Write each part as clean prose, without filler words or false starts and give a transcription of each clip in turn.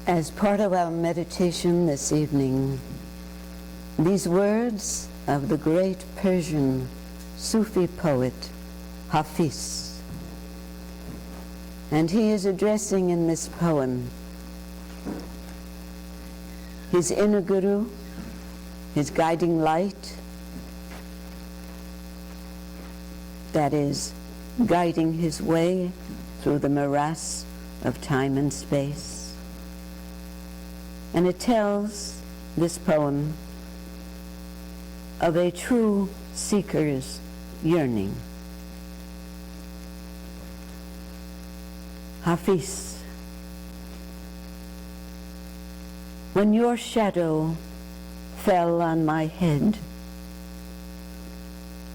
As part of our meditation this evening, these words of the great Persian Sufi poet Hafiz. And he is addressing in this poem his inner guru, his guiding light, that is, guiding his way through the morass of time and space. And it tells, this poem, of a true seeker's yearning. Hafiz. When your shadow fell on my head,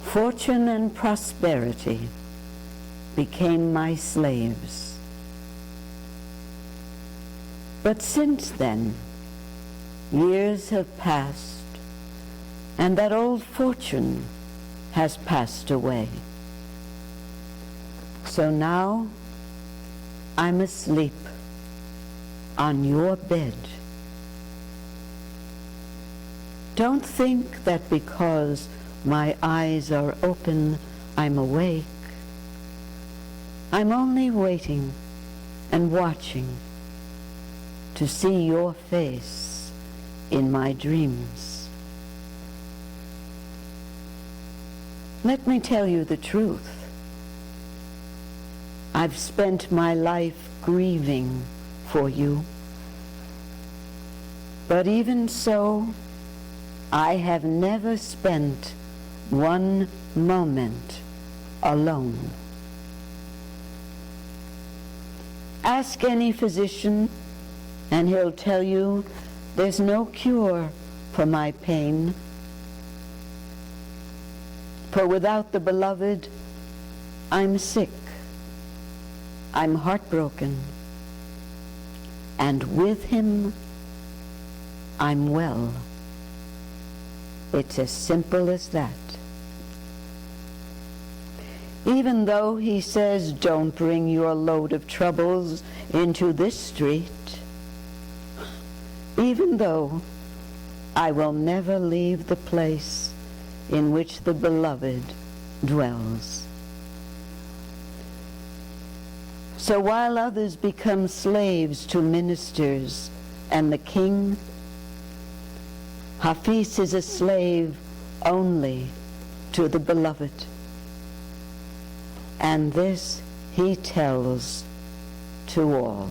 fortune and prosperity became my slaves. But since then, years have passed, and that old fortune has passed away. So now I'm asleep on your bed. Don't think that because my eyes are open, I'm awake. I'm only waiting and watching to see your face in my dreams. Let me tell you the truth. I've spent my life grieving for you. But even so, I have never spent one moment alone. Ask any physician, and he'll tell you there's no cure for my pain. For without the beloved, I'm sick, I'm heartbroken, and with him, I'm well. It's as simple as that. Even though he says, don't bring your load of troubles into this street, even though I will never leave the place in which the beloved dwells. So while others become slaves to ministers and the king, Hafiz is a slave only to the beloved. And this he tells to all.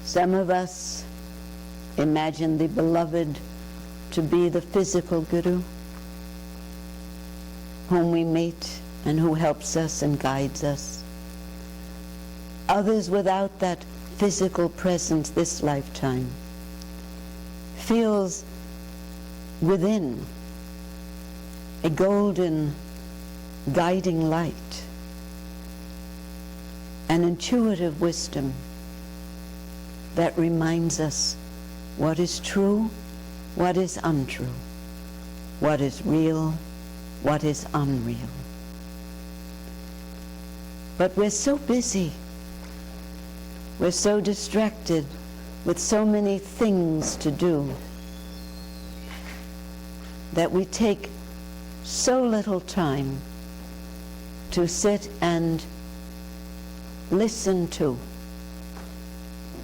Some of us imagine the beloved to be the physical guru, whom we meet and who helps us and guides us. Others without that physical presence this lifetime feels within a golden guiding light, an intuitive wisdom that reminds us what is true, what is untrue, what is real, what is unreal. But we're so busy, we're so distracted with so many things to do that we take so little time to sit and listen to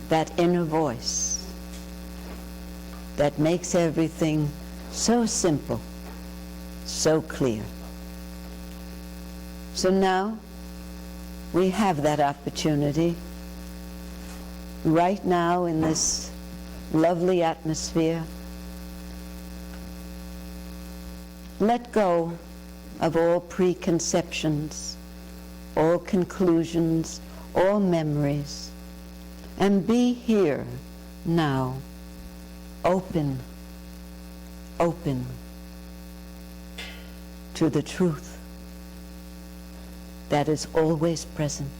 that inner voice that makes everything so simple, so clear. So now we have that opportunity right now in this lovely atmosphere. Let go of all preconceptions, all conclusions, all memories, and be here now, open to the truth that is always present.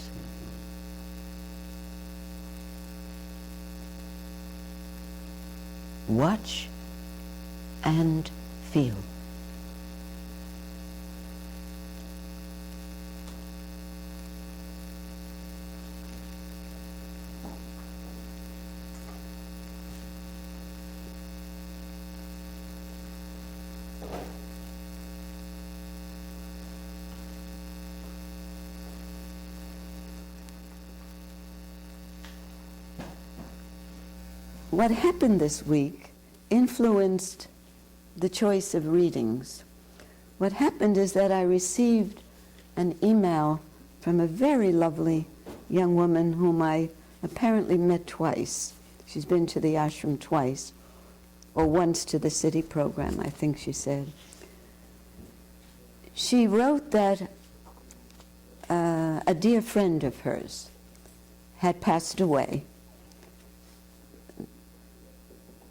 Watch and feel. what happened this week influenced the choice of readings. What happened is that I received an email from a very lovely young woman whom I apparently met twice. She's been to the ashram twice, or once to the city program, I think she said. She wrote that a dear friend of hers had passed away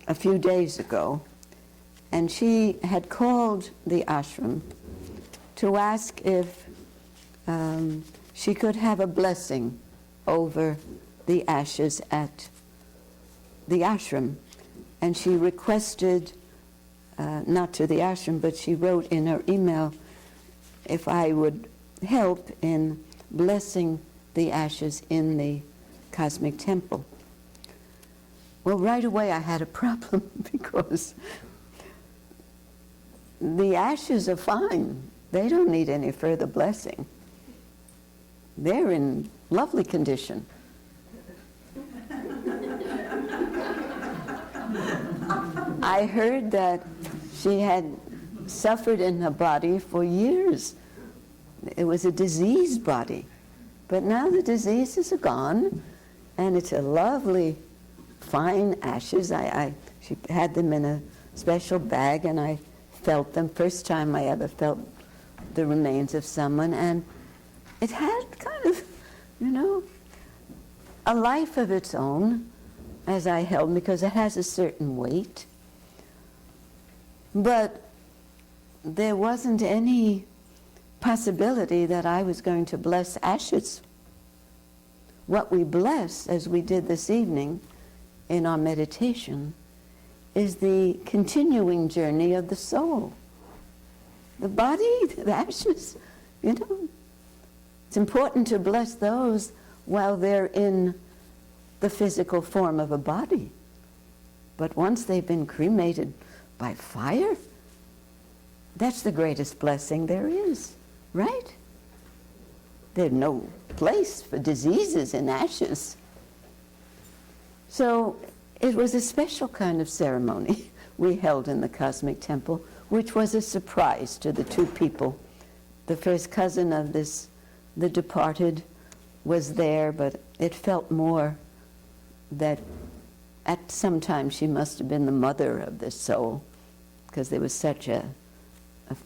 a few days ago, and she had called the ashram to ask if she could have a blessing over the ashes at the ashram. And she requested, not to the ashram, but she wrote in her email if I would help in blessing the ashes in the cosmic temple. Well, right away I had a problem because the ashes are fine. They don't need any further blessing. They're in lovely condition. I heard that she had suffered in her body for years. It was a diseased body. But now the diseases are gone, and it's a lovely, fine ashes. She had them in a special bag, and I felt them. First time I ever felt the remains of someone, and it had kind of, a life of its own as I held, because it has a certain weight. But there wasn't any possibility that I was going to bless ashes. What we bless, as we did this evening in our meditation, is the continuing journey of the soul. The body, the ashes, It's important to bless those while they're in the physical form of a body. But once they've been cremated by fire, that's the greatest blessing there is, right? There's no place for diseases in ashes. So it was a special kind of ceremony we held in the Cosmic Temple, which was a surprise to the two people. The first cousin of the departed, was there, but it felt more that at some time she must have been the mother of this soul, because there was such a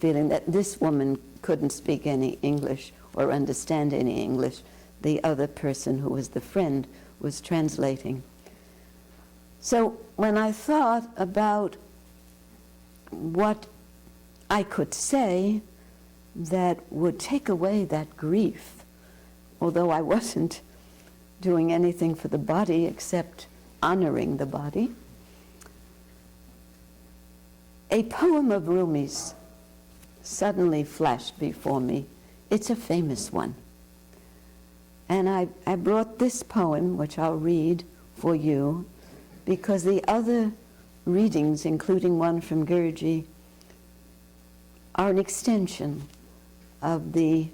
feeling that this woman couldn't speak any English or understand any English. The other person, who was the friend, was translating. So when I thought about what I could say that would take away that grief, although I wasn't doing anything for the body except honoring the body, a poem of Rumi's suddenly flashed before me. It's a famous one. And I brought this poem, which I'll read for you, because the other readings, including one from Gurji, are an extension of the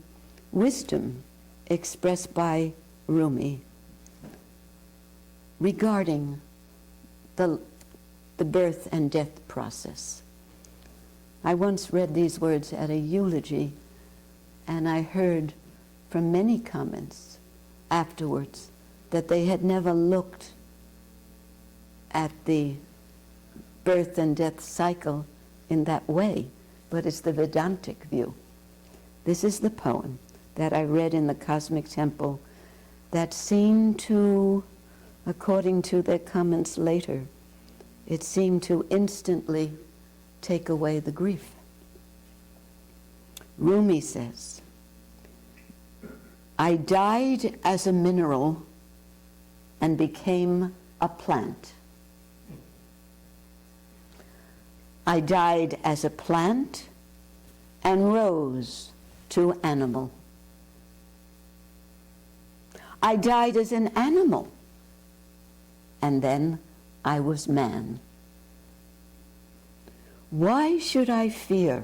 wisdom expressed by Rumi regarding the birth and death process. I once read these words at a eulogy, and I heard from many comments afterwards that they had never looked at the birth and death cycle in that way, but it's the Vedantic view. This is the poem that I read in the Cosmic Temple that seemed to, according to their comments later, it seemed to instantly take away the grief. Rumi says, "I died as a mineral and became a plant. I died as a plant and rose to animal. I died as an animal, and then I was man. Why should I fear?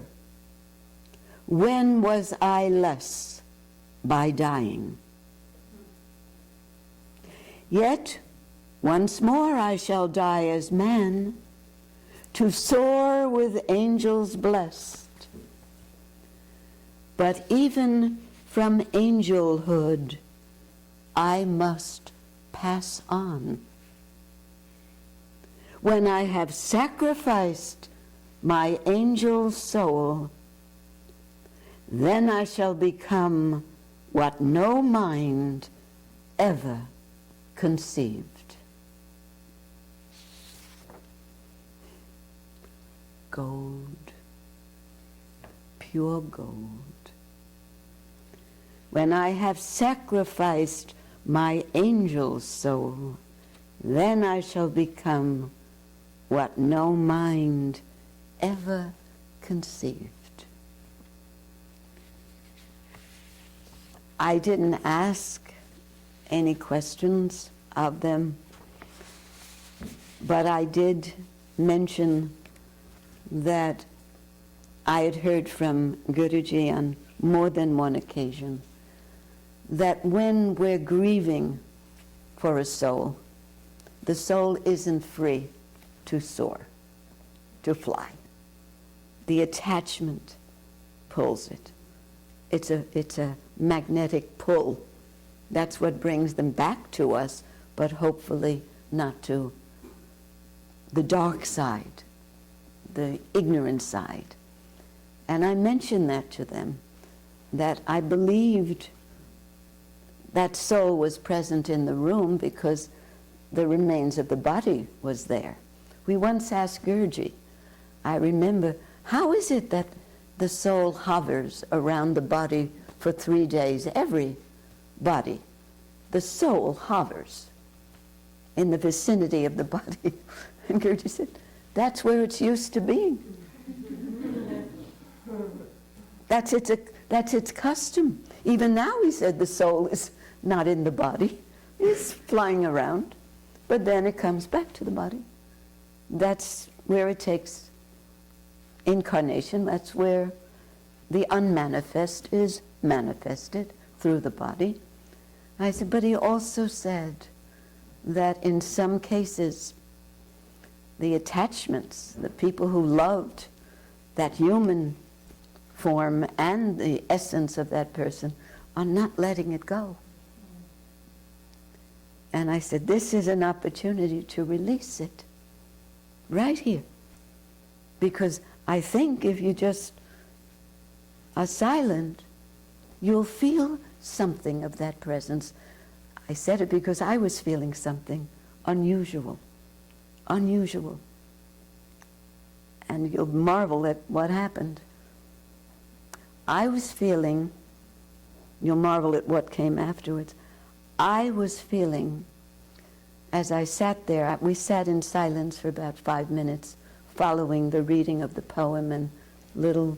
When was I less by dying? Yet Once more I shall die as man, to soar with angels blessed. But even from angelhood I must pass on. When I have sacrificed my angel soul, then I shall become what no mind ever conceived. Gold, pure gold. When I have sacrificed my angel soul, then I shall become what no mind ever conceived. I didn't ask any questions of them, but I did mention that I had heard from Guruji on more than one occasion that when we're grieving for a soul, the soul isn't free to soar, to fly. The attachment pulls it. It's a magnetic pull. That's what brings them back to us, but hopefully not to the dark side, the ignorant side. And I mentioned that to them, that I believed that soul was present in the room because the remains of the body was there. We once asked Guruji, I remember, how is it that the soul hovers around the body for 3 days? Every body, the soul hovers in the vicinity of the body. And Guruji said, that's where it's used to being. That's its custom. Even now, he said, the soul is not in the body. It's flying around. But then it comes back to the body. That's where it takes incarnation. That's where the unmanifest is manifested through the body. I said, but he also said that in some cases, the attachments, the people who loved that human form and the essence of that person are not letting it go. And I said, this is an opportunity to release it right here. Because I think if you just are silent, you'll feel something of that presence. I said it because I was feeling something unusual. Unusual. And you'll marvel at what happened. I was feeling, you'll marvel at what came afterwards, I was feeling, as I sat there, we sat in silence for about 5 minutes following the reading of the poem and little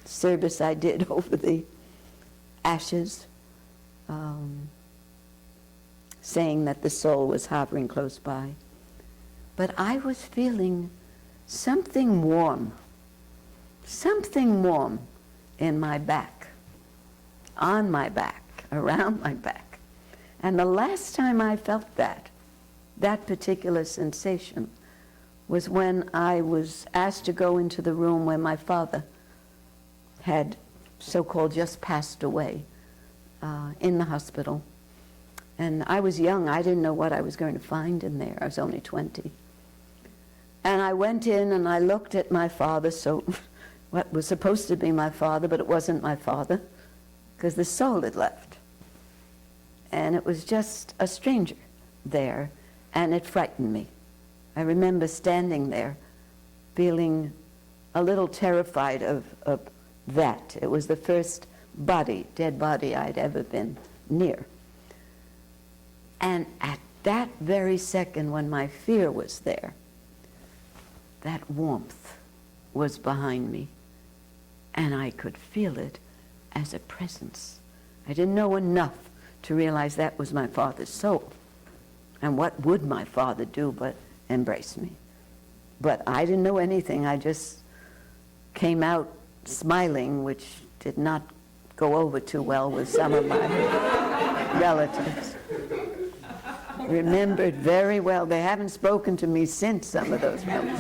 service I did over the ashes, saying that the soul was hovering close by. But I was feeling something warm in my back, on my back, around my back. And the last time I felt that particular sensation, was when I was asked to go into the room where my father had so-called just passed away in the hospital. And I was young, I didn't know what I was going to find in there. I was only 20. And I went in and I looked at my father, so what was supposed to be my father, but it wasn't my father, because the soul had left. And it was just a stranger there, and it frightened me. I remember standing there, feeling a little terrified of that. It was the first dead body I'd ever been near. And at that very second when my fear was there, that warmth was behind me, and I could feel it as a presence. I didn't know enough to realize that was my father's soul. And what would my father do but embrace me? But I didn't know anything. I just came out smiling, which did not go over too well with some of my relatives. remembered very well. They haven't spoken to me since, some of those women.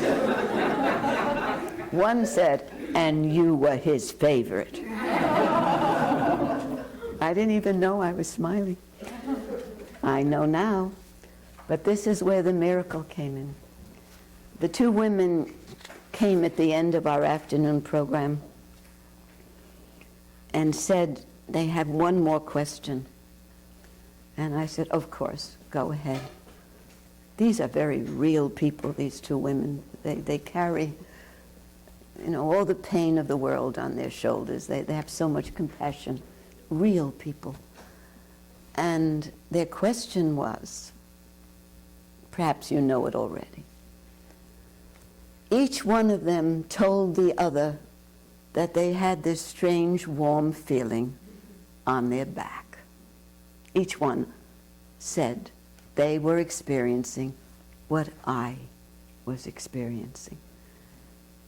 One said, "And you were his favorite." I didn't even know I was smiling. I know now. But this is where the miracle came in. The two women came at the end of our afternoon program and said they have one more question. And I said, of course, go ahead. These are very real people, these two women. They carry, all the pain of the world on their shoulders. They have so much compassion. Real people. And their question was, perhaps you know it already. Each one of them told the other that they had this strange warm feeling on their back. Each one said they were experiencing what I was experiencing.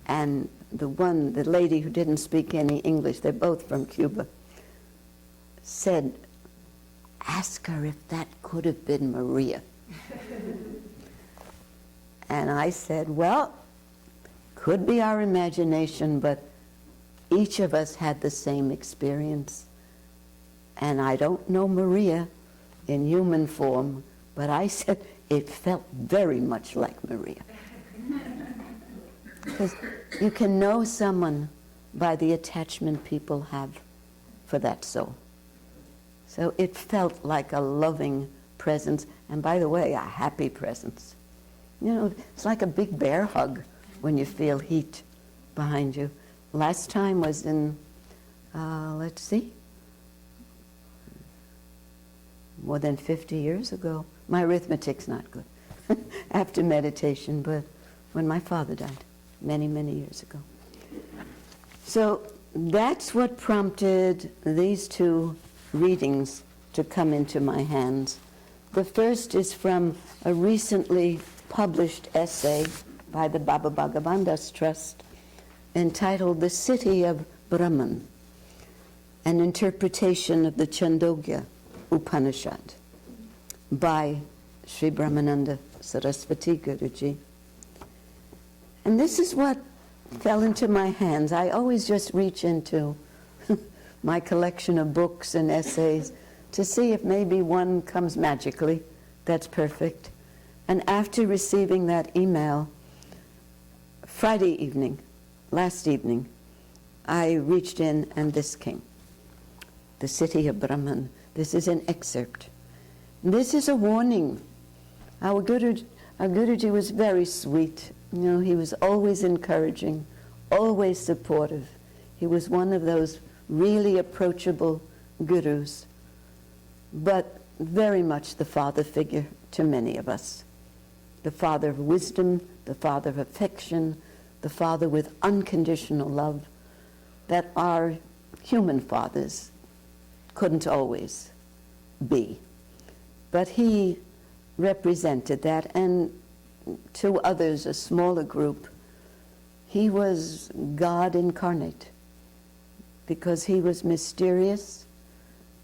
And the lady who didn't speak any English, they're both from Cuba, said, "Ask her if that could have been Maria." And I said, well, could be our imagination, but each of us had the same experience. And I don't know Maria in human form, but I said it felt very much like Maria. Because you can know someone by the attachment people have for that soul. So it felt like a loving presence, and by the way, a happy presence. It's like a big bear hug when you feel heat behind you. Last time was in, more than 50 years ago. My arithmetic's not good. After meditation, but when my father died, many, many years ago. So that's what prompted these two readings to come into my hands. The first is from a recently published essay by the Baba Bhagavandas Trust entitled "The City of Brahman, an interpretation of the Chandogya Upanishad" by Sri Brahmananda Saraswati Guruji. And this is what fell into my hands. I always just reach into my collection of books and essays to see if maybe one comes magically that's perfect. And after receiving that email, Friday evening, last evening, I reached in and this came. The City of Brahman. This is an excerpt. This is a warning. Our Guruji was very sweet. He was always encouraging, always supportive. He was one of those really approachable gurus, but very much the father figure to many of us. The father of wisdom, the father of affection, the father with unconditional love that our human fathers couldn't always be. But he represented that, and to others, a smaller group, he was God incarnate, because he was mysterious.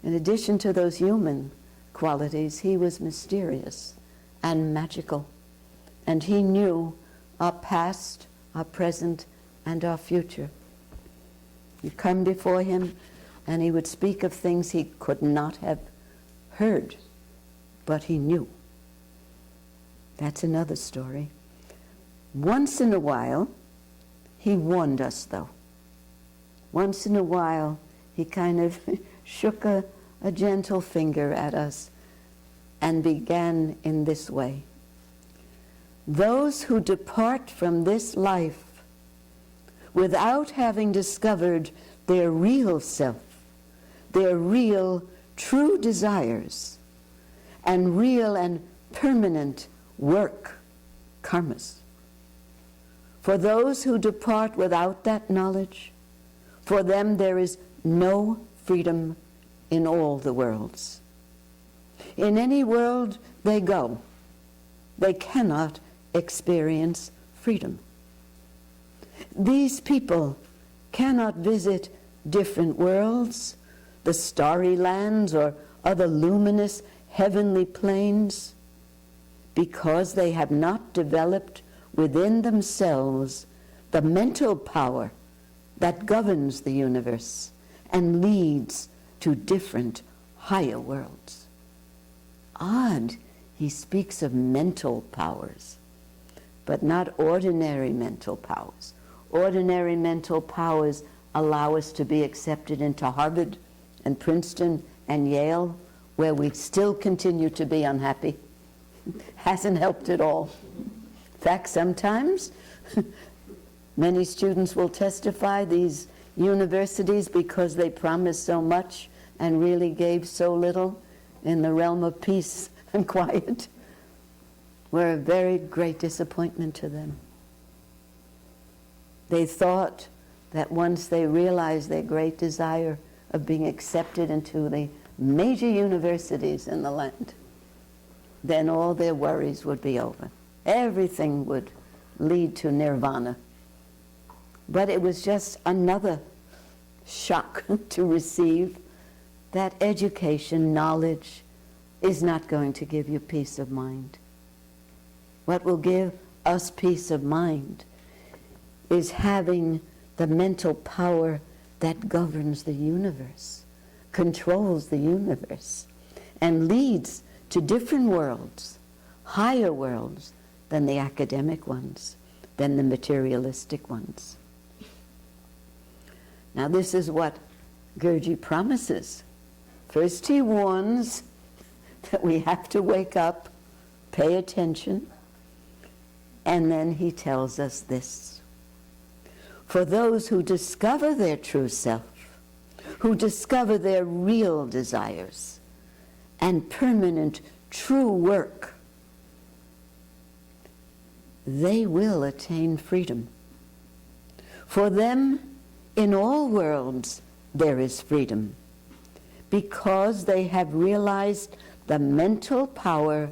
In addition to those human qualities, he was mysterious and magical. And he knew our past, our present, and our future. You'd come before him, and he would speak of things he could not have heard, but he knew. That's another story. Once in a while, he warned us, though. Once in a while, he kind of shook a gentle finger at us and began in this way. Those who depart from this life without having discovered their real self, their real true desires, and real and permanent work, karmas. For those who depart without that knowledge, for them there is no freedom in all the worlds. In any world they go, they cannot experience freedom. These people cannot visit different worlds, the starry lands or other luminous heavenly planes. because they have not developed within themselves the mental power that governs the universe and leads to different higher worlds. Odd, he speaks of mental powers, but not ordinary mental powers. Ordinary mental powers allow us to be accepted into Harvard and Princeton and Yale, where we still continue to be unhappy. Hasn't helped at all. In fact, sometimes many students will testify these universities, because they promised so much and really gave so little in the realm of peace and quiet, were a very great disappointment to them. They thought that once they realized their great desire of being accepted into the major universities in the land, then all their worries would be over. Everything would lead to nirvana. But it was just another shock to receive that education, knowledge, is not going to give you peace of mind. What will give us peace of mind is having the mental power that governs the universe, controls the universe, and leads to different worlds, higher worlds than the academic ones, than the materialistic ones. Now this is what Gurdjieff promises. First he warns that we have to wake up, pay attention, and then he tells us this. For those who discover their true self, who discover their real desires and permanent true work, they will attain freedom. For them, in all worlds, there is freedom, because they have realized the mental power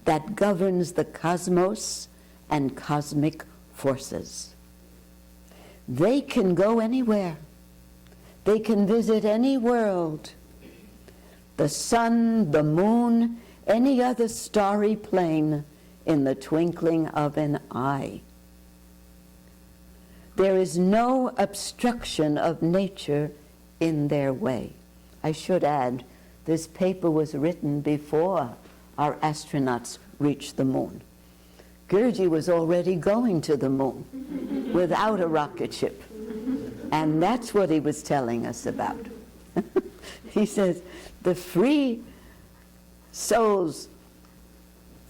that governs the cosmos and cosmic forces. They can go anywhere. They can visit any world, the sun, the moon, any other starry plane in the twinkling of an eye. There is no obstruction of nature in their way. I should add, this paper was written before our astronauts reached the moon. Gurdjieff was already going to the moon without a rocket ship. And that's what he was telling us about. He says, the free souls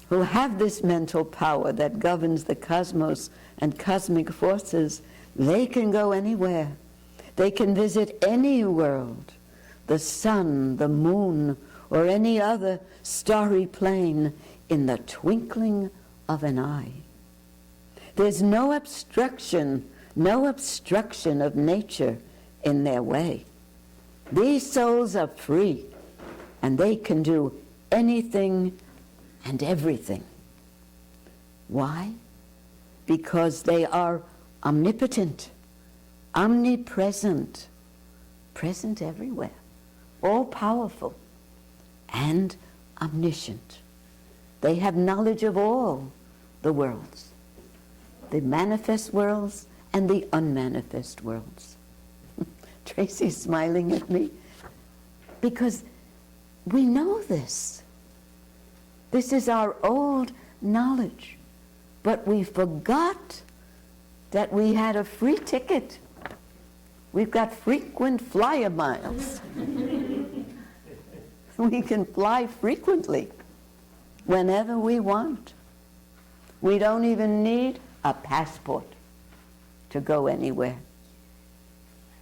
who have this mental power that governs the cosmos and cosmic forces, they can go anywhere. They can visit any world, the sun, the moon, or any other starry plane in the twinkling of an eye. There's no obstruction of nature in their way. These souls are free, and they can do anything and everything. Why? Because they are omnipotent, omnipresent, present everywhere, all-powerful, and omniscient. They have knowledge of all the worlds, the manifest worlds and the unmanifest worlds. Tracy's smiling at me because we know this. This is our old knowledge, but we forgot that we had a free ticket. We've got frequent flyer miles. We can fly frequently, whenever we want. We don't even need a passport to go anywhere.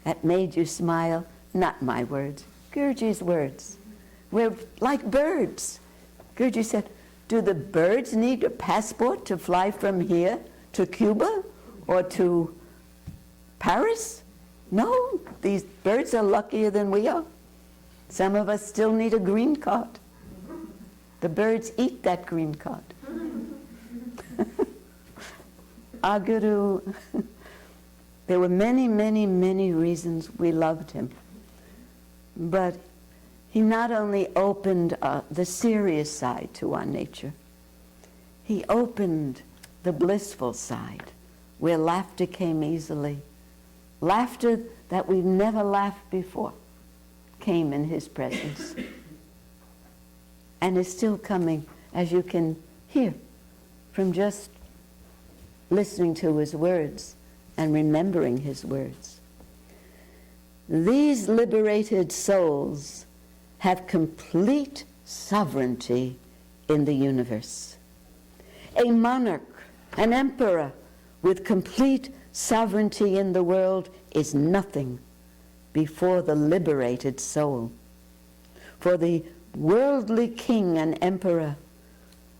That made you smile? Not my words, Gurdjieff's words. We're like birds. Gurdjieff said, do the birds need a passport to fly from here to Cuba or to Paris? No, these birds are luckier than we are. Some of us still need a green card. The birds eat that green card. Our Guru, there were many, many, many reasons we loved him. But he not only opened the serious side to our nature, He opened the blissful side, where laughter came easily. Laughter that we've never laughed before came in his presence. And is still coming, as you can hear, from just listening to his words and remembering his words. These liberated souls have complete sovereignty in the universe. A monarch, an emperor with complete sovereignty in the world is nothing before the liberated soul. For the worldly king and emperor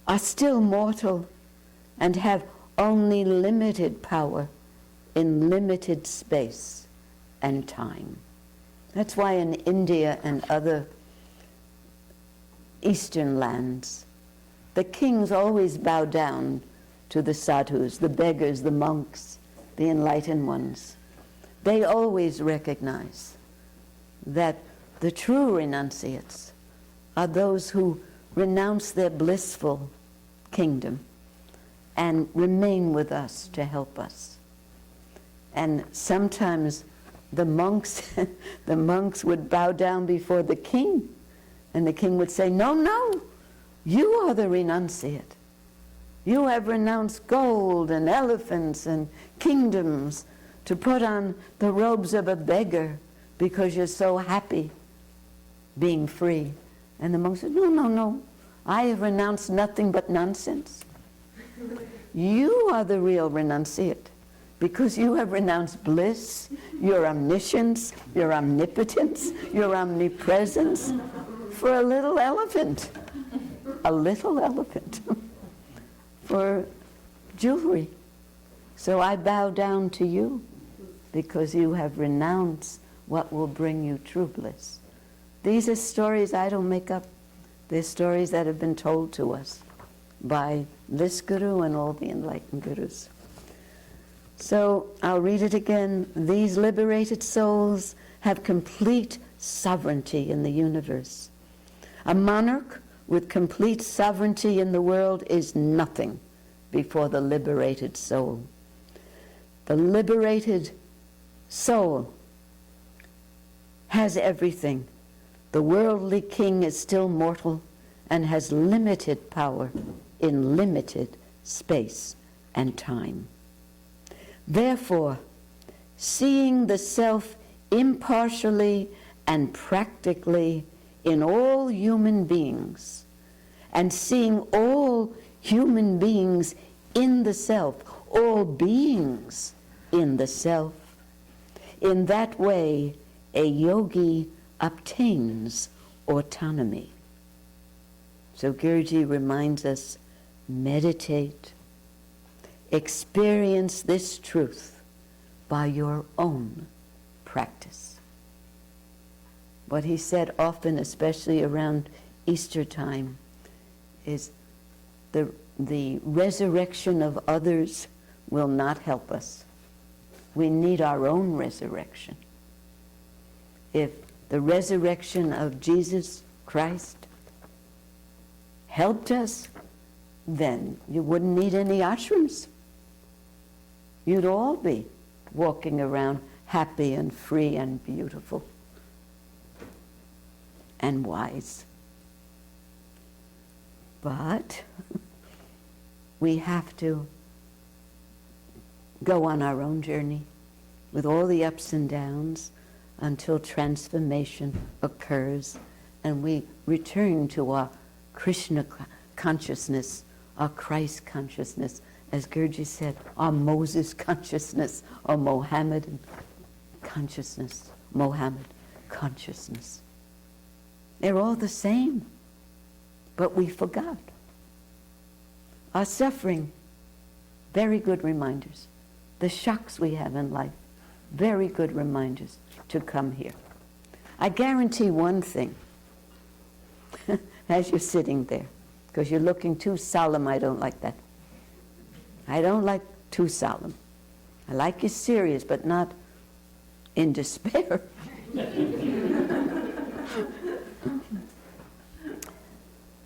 are still mortal and have only limited power in limited space and time. That's why in India and other Eastern lands, the kings always bow down to the sadhus, the beggars, the monks, the enlightened ones. They always recognize that the true renunciates are those who renounce their blissful kingdom and remain with us to help us. And sometimes the monks would bow down before the king, and the king would say, "No, no, you are the renunciate. You have renounced gold and elephants and kingdoms to put on the robes of a beggar because you're so happy being free." And the monk said, "No, no, no, I have renounced nothing but nonsense. You are the real renunciate, because you have renounced bliss, your omniscience, your omnipotence, your omnipresence for a little elephant." A little elephant for jewelry. So I bow down to you because you have renounced what will bring you true bliss. These are stories I don't make up. They're stories that have been told to us by this guru and all the enlightened gurus. So I'll read it again. These liberated souls have complete sovereignty in the universe. A monarch with complete sovereignty in the world is nothing before the liberated soul. The liberated soul has everything. The worldly king is still mortal and has limited power in limited space and time. Therefore, seeing the self impartially and practically in all human beings, and seeing all human beings in the self, all beings in the self, in that way a yogi obtains autonomy. So Guruji reminds us, meditate, experience this truth by your own practice. What he said often, especially around Easter time, is the resurrection of others will not help us. We need our own resurrection. If the resurrection of Jesus Christ helped us, then you wouldn't need any ashrams. You'd all be walking around happy and free and beautiful and wise. But we have to go on our own journey with all the ups and downs until transformation occurs and we return to our Krishna consciousness, our Christ consciousness, as Guruji said, our Moses consciousness, or Mohammedan consciousness, Mohammed consciousness. They're all the same, but we forgot. Our suffering, very good reminders. The shocks we have in life, very good reminders to come here. I guarantee one thing, as you're sitting there, because you're looking too solemn. I don't like that. I don't like too solemn. I like you serious, but not in despair.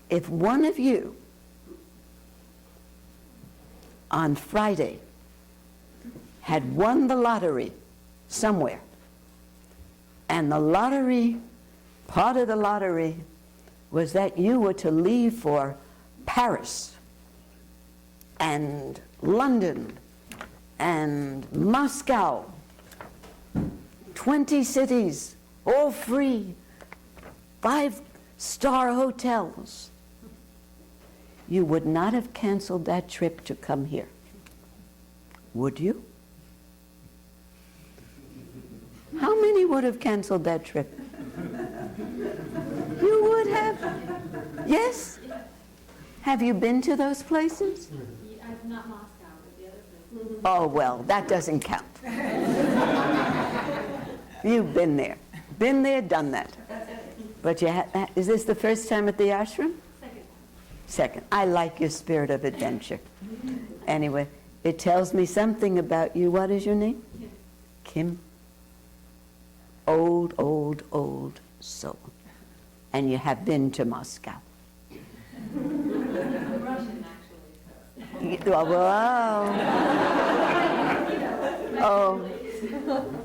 If one of you on Friday had won the lottery somewhere. And the lottery, part of the lottery, was that you were to leave for Paris and London and Moscow, 20 cities, all free, 5-star hotels. You would not have canceled that trip to come here, would you? How many would have canceled that trip? You would have? Yes? Have you been to those places? I've not Moscow, but the other places. Oh, well, that doesn't count. You've been there. Been there, done that. But you is this the first time at the ashram? Second. I like your spirit of adventure. Anyway, it tells me something about you. What is your name? Kim. Old, old, old soul. And you have been to Moscow. Russian, actually. Wow. Oh,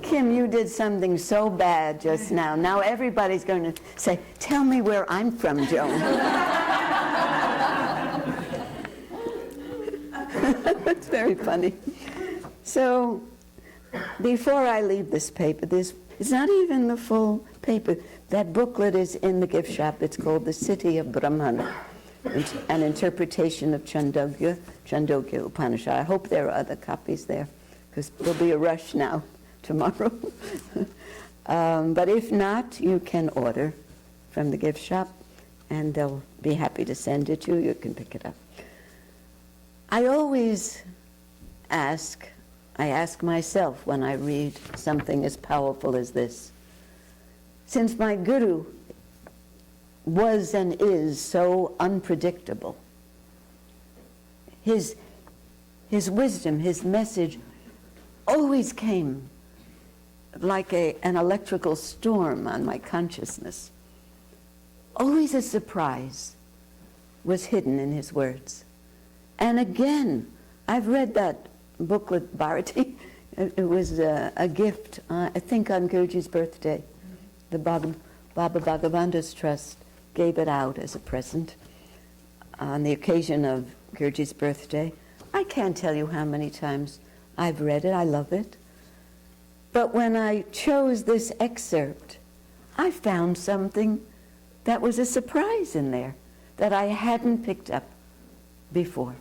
Kim, you did something so bad just now. Now everybody's going to say, tell me where I'm from, Joan. It's very funny. So, before I leave this paper, it's not even the full paper. That booklet is in the gift shop. It's called The City of Brahman, an interpretation of Chandogya Upanishad. I hope there are other copies there, because there'll be a rush now tomorrow. But if not, you can order from the gift shop, and they'll be happy to send it to you. You can pick it up. I always I ask myself when I read something as powerful as this, since my guru was and is so unpredictable, his wisdom, his message always came like an electrical storm on my consciousness. Always a surprise was hidden in his words. And again, I've read that booklet, Bharati. It was a gift, I think on Guruji's birthday. The Baba Bhagavanda's Trust gave it out as a present on the occasion of Guruji's birthday. I can't tell you how many times I've read it. I love it. But when I chose this excerpt, I found something that was a surprise in there that I hadn't picked up before.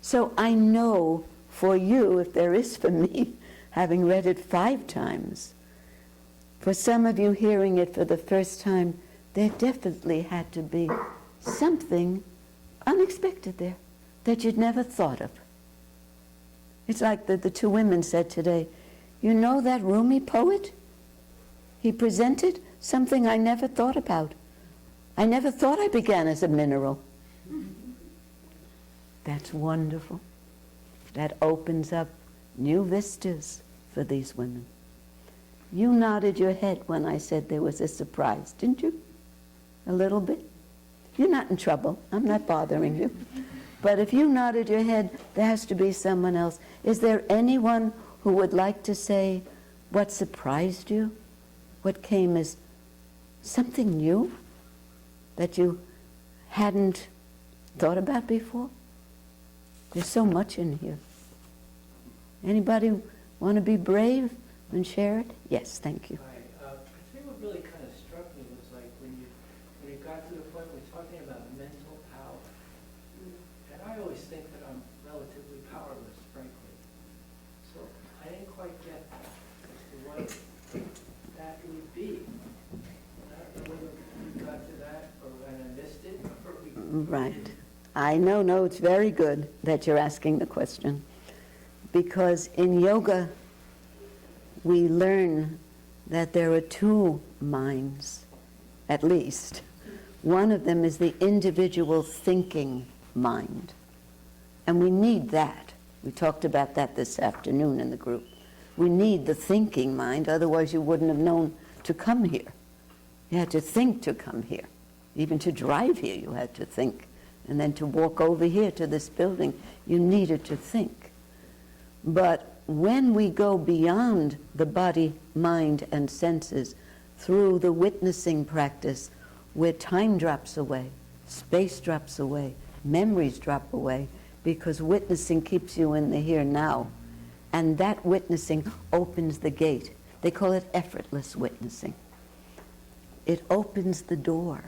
So I know for you, if there is for me, having read it 5 times, for some of you hearing it for the first time, there definitely had to be something unexpected there that you'd never thought of. It's like the 2 women said today, you know that Rumi poet? He presented something I never thought about. I never thought I began as a mineral. That's wonderful. That opens up new vistas for these women. You nodded your head when I said there was a surprise, didn't you? A little bit? You're not in trouble. I'm not bothering you. But if you nodded your head, there has to be someone else. Is there anyone who would like to say what surprised you? What came as something new that you hadn't thought about before? There's so much in here. Anybody want to be brave and share it? Yes, thank you. Right. I think what really kind of struck me was like when you got to the point where we're talking about mental power. And I always think that I'm relatively powerless, frankly. So I didn't quite get that as to what that would be. I don't know whether you got to that or when I missed it. Right. I know, it's very good that you're asking the question, because in yoga we learn that there are 2 minds, at least. One of them is the individual thinking mind, and we need that. We talked about that this afternoon in the group. We need the thinking mind, otherwise you wouldn't have known to come here. You had to think to come here. Even to drive here you had to think And then to walk over here to this building, you needed to think. But when we go beyond the body, mind, and senses through the witnessing practice, where time drops away, space drops away, memories drop away, because witnessing keeps you in the here now. And that witnessing opens the gate. They call it effortless witnessing. It opens the door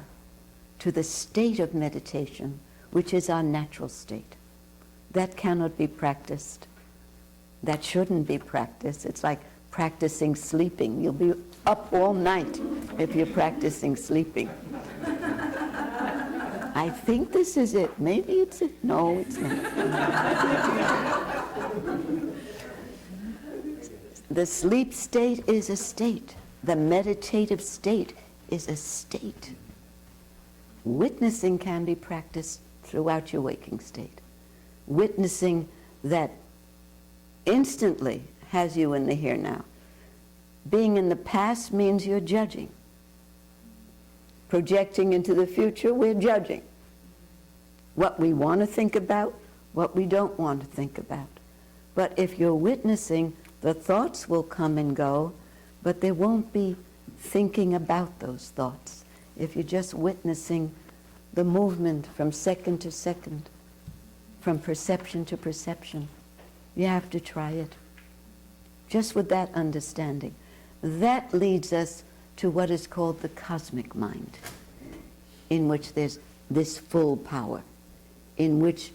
to the state of meditation, which is our natural state. That cannot be practiced. That shouldn't be practiced. It's like practicing sleeping. You'll be up all night if you're practicing sleeping. I think this is it. Maybe it's it. No, it's not. The sleep state is a state. The meditative state is a state. Witnessing can be practiced throughout your waking state. Witnessing that instantly has you in the here now. Being in the past means you're judging. Projecting into the future, we're judging. What we want to think about, what we don't want to think about. But if you're witnessing, the thoughts will come and go, but there won't be thinking about those thoughts. If you're just witnessing the movement from second to second, from perception to perception, you have to try it. Just with that understanding. That leads us to what is called the cosmic mind, in which there's this full power, in which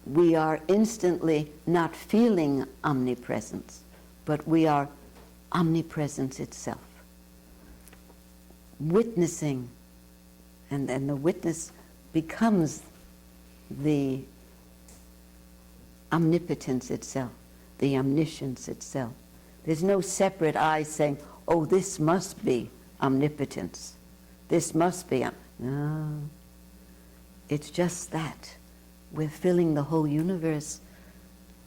we are instantly not feeling omnipresence, but we are omnipresence itself. Witnessing, and then the witness becomes the omnipotence itself, the omniscience itself. There's no separate I saying, oh, this must be omnipotence. This must be, no. It's just that. We're filling the whole universe.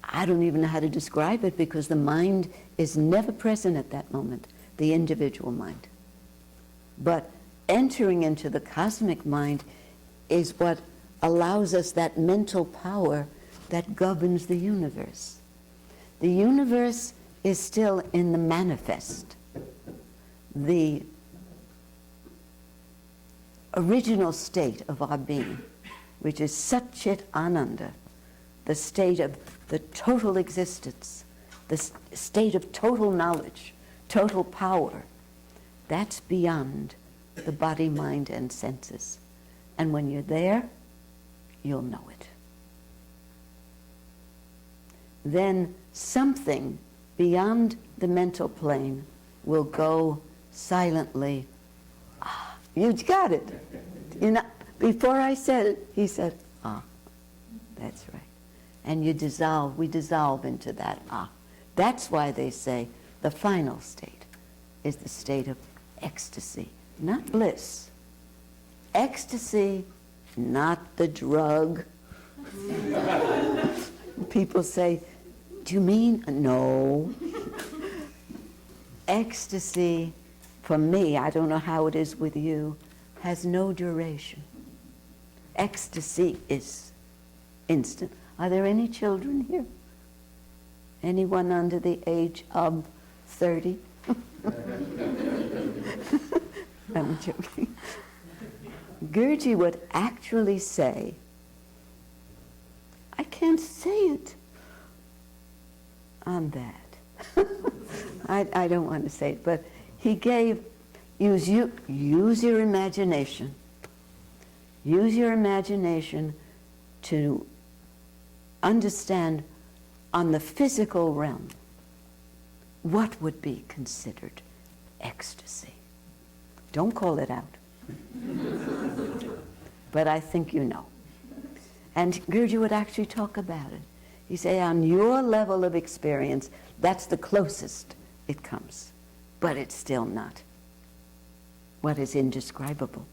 I don't even know how to describe it because the mind is never present at that moment, the individual mind. But entering into the cosmic mind is what allows us that mental power that governs the universe. The universe is still in the manifest. The original state of our being, which is Satchit Ananda, the state of the total existence, the state of total knowledge, total power, that's beyond the body, mind, and senses. And when you're there, you'll know it. Then something beyond the mental plane will go silently. Ah, you got it. You know, before I said it, he said, ah, that's right. And you dissolve, we dissolve into that ah. That's why they say the final state is the state of ecstasy, not bliss. Ecstasy, not the drug. People say, do you mean? No. Ecstasy, for me, I don't know how it is with you, has no duration. Ecstasy is instant. Are there any children here? Anyone under the age of 30? I'm joking. Gurdjieff would actually say, I can't say it on that. I don't want to say it, but he gave, use your imagination. Use your imagination to understand on the physical realm what would be considered ecstasy. Don't call it out. But I think you know. And Gurdjieff would actually talk about it. He say, on your level of experience, that's the closest it comes. But it's still not what is indescribable.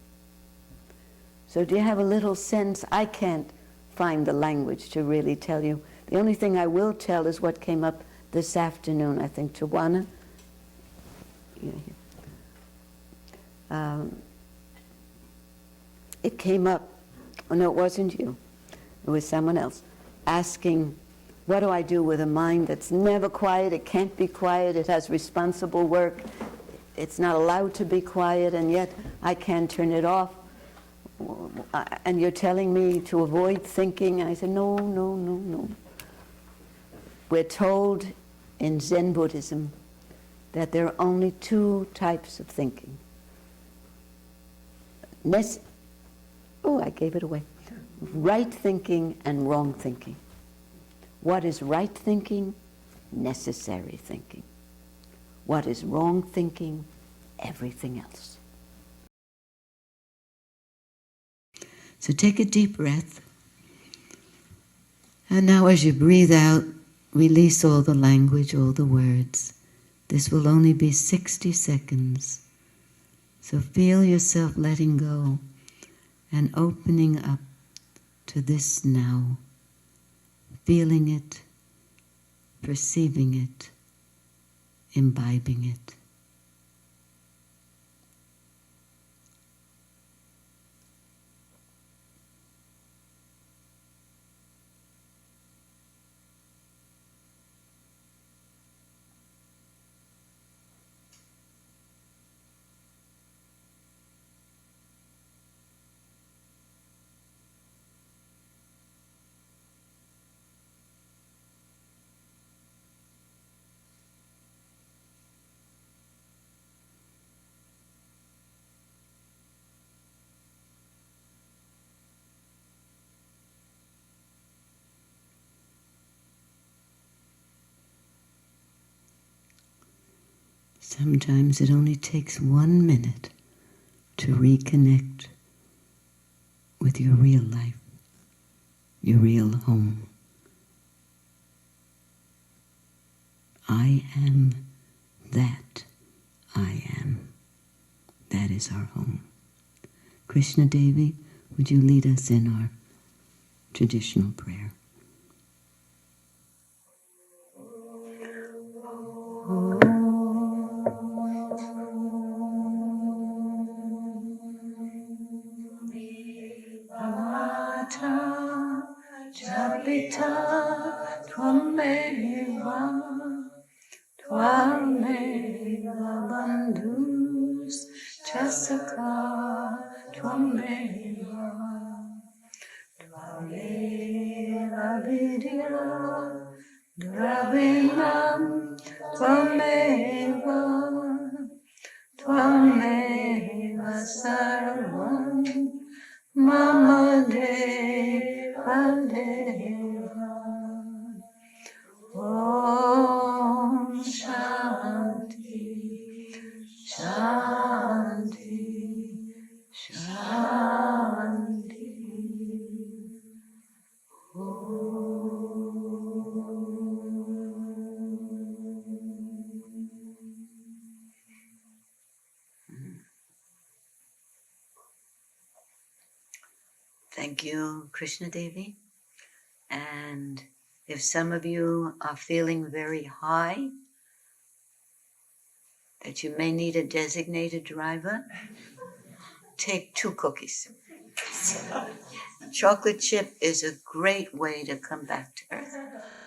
So do you have a little sense? I can't find the language to really tell you. The only thing I will tell is what came up this afternoon, I think, Tawana. It came up Oh, no, it wasn't you. It was someone else asking, what do I do with a mind that's never quiet? It can't be quiet. It has responsible work. It's not allowed to be quiet, and yet I can't turn it off. And you're telling me to avoid thinking? And I said, no, no, no, no. We're told in Zen Buddhism that there are only two types of thinking. I gave it away. Right thinking and wrong thinking. What is right thinking? Necessary thinking. What is wrong thinking? Everything else. So take a deep breath. And now as you breathe out, release all the language, all the words. This will only be 60 seconds. So feel yourself letting go and opening up to this now. Feeling it, perceiving it, imbibing it. Sometimes it only takes 1 minute to reconnect with your real life, your real home. I am that I am. That is our home. Krishna Devi, would you lead us in our traditional prayer? Japita Tvameva Tvameva Bandhus Chasaka Tvameva Tvameva Vidya Dravinam Tvameva Tvameva Sarvam Mama Deva Deva Om Shanti Shanti Shanti Thank you, Krishna Devi. And if some of you are feeling very high, that you may need a designated driver, take 2 cookies. Chocolate chip is a great way to come back to earth.